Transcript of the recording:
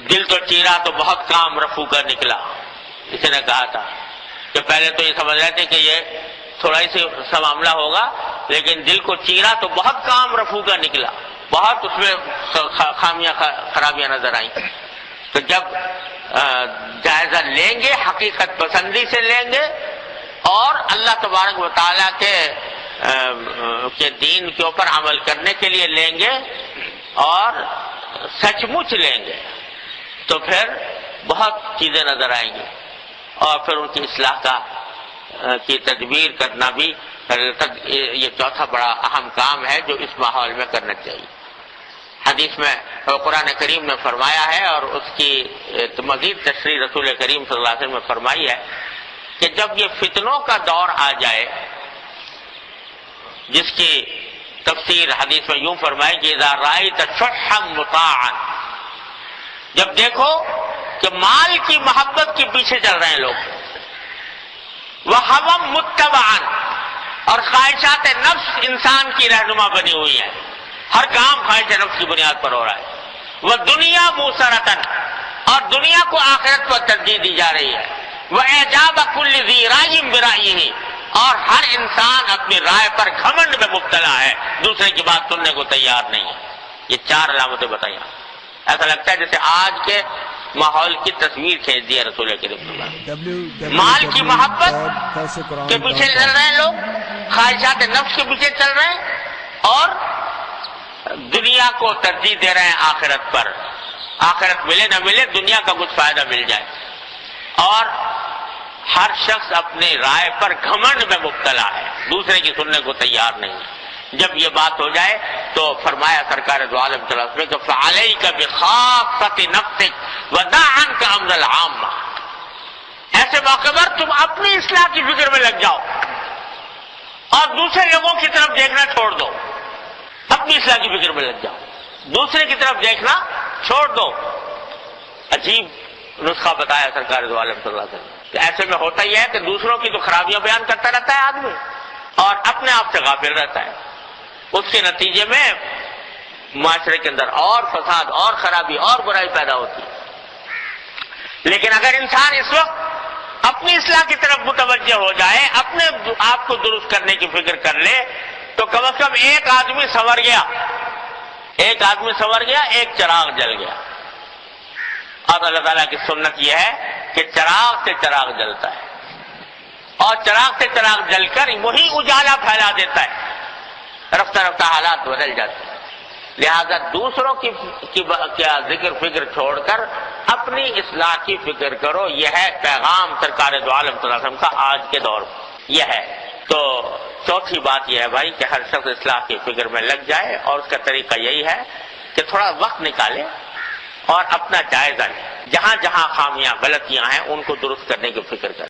دل تو چیرا تو بہت کام رفو کر نکلا، اس نے کہا تھا کہ پہلے تو یہ سمجھ رہے تھے کہ یہ تھوڑا ہی سا معاملہ ہوگا، لیکن دل کو چیرا تو بہت کام رفو کر نکلا، بہت اس میں خامیاں خرابیاں نظر آئیں۔ تو جب جائزہ لیں گے حقیقت پسندی سے لیں گے اور اللہ تبارک و تعالیٰ کے دین کے اوپر عمل کرنے کے لیے لیں گے اور سچ مچ لیں گے تو پھر بہت چیزیں نظر آئیں گی، اور پھر ان کی اصلاح کی تدبیر کرنا بھی یہ چوتھا بڑا اہم کام ہے جو اس ماحول میں کرنا چاہیے۔ حدیث میں قرآن کریم نے فرمایا ہے اور اس کی مزید تشریح رسول کریم صلی اللہ علیہ وسلم نے فرمائی ہے کہ جب یہ فتنوں کا دور آ جائے، جس کی تفسیر حدیث میں یوں فرمائی کہ اذا رأیت شحا مطاعا، جب دیکھو کہ مال کی محبت کے پیچھے چل رہے ہیں لوگ، وہوا متبعا، اور خواہشات نفس انسان کی رہنما بنی ہوئی ہے، ہر کام خواہش نفس کی بنیاد پر ہو رہا ہے، وہ دنیا موسرتن، اور دنیا کو آخرت پر ترجیح دی جا رہی ہے، وہ اعجاب کل ذی رائع برائیہ، اور ہر انسان اپنی رائے پر گھمنڈ میں مبتلا ہے، دوسرے کی بات سننے کو تیار نہیں ہے۔ یہ چار علامتیں بتائیں، ایسا لگتا ہے جیسے آج کے ماحول کی تصویر کھینچ دی ہے رسول کریم صلی اللہ علیہ وسلم۔ مال کی محبت کے پیچھے چل رہے ہیں لوگ، خواہشات نفس کے پیچھے چل رہے ہیں، اور دنیا کو ترجیح دے رہے ہیں آخرت پر، آخرت ملے نہ ملے دنیا کا کچھ فائدہ مل جائے، اور ہر شخص اپنی رائے پر گھمنڈ میں مبتلا ہے، دوسرے کی سننے کو تیار نہیں ہے۔ جب یہ بات ہو جائے تو فرمایا سرکار دو عالم صلی اللہ علیہ وسلم کہ فعلیک بخافۃ نفسک ودع عنک امر العامہ، ایسے موقع پر تم اپنی اصلاح کی فکر میں لگ جاؤ اور دوسرے لوگوں کی طرف دیکھنا چھوڑ دو، اپنی اصلاح کی فکر میں لگ جاؤ، دوسرے کی طرف دیکھنا چھوڑ دو۔ عجیب نسخہ بتایا سرکار دو عالم صلی اللہ علیہ وسلم کہ ایسے میں ہوتا ہی ہے کہ دوسروں کی تو خرابیاں بیان کرتا رہتا ہے آدمی اور اپنے آپ سے غافل رہتا ہے، اس کے نتیجے میں معاشرے کے اندر اور فساد اور خرابی اور برائی پیدا ہوتی ہے۔ لیکن اگر انسان اس وقت اپنی اصلاح کی طرف متوجہ ہو جائے، اپنے آپ کو درست کرنے کی فکر کر لے، تو کم از کم ایک آدمی سنور گیا، ایک آدمی سنور گیا، ایک چراغ جل گیا۔ اور اللہ تعالیٰ کی سنت یہ ہے کہ چراغ سے چراغ جلتا ہے، اور چراغ سے چراغ جل کر وہی اجالا پھیلا دیتا ہے، رفتہ رفتہ حالات بدل جاتے ہیں۔ لہذا دوسروں کی ذکر فکر چھوڑ کر اپنی اصلاح کی فکر کرو، یہ ہے پیغام سرکار دو عالم صلی اللہ علیہ وسلم کا آج کے دور میں، یہ ہے۔ تو چوتھی بات یہ ہے بھائی کہ ہر شخص اصلاح کی فکر میں لگ جائے، اور اس کا طریقہ یہی ہے کہ تھوڑا وقت نکالے اور اپنا جائزہ لیں، جہاں جہاں خامیاں غلطیاں ہیں ان کو درست کرنے کی فکر کریں۔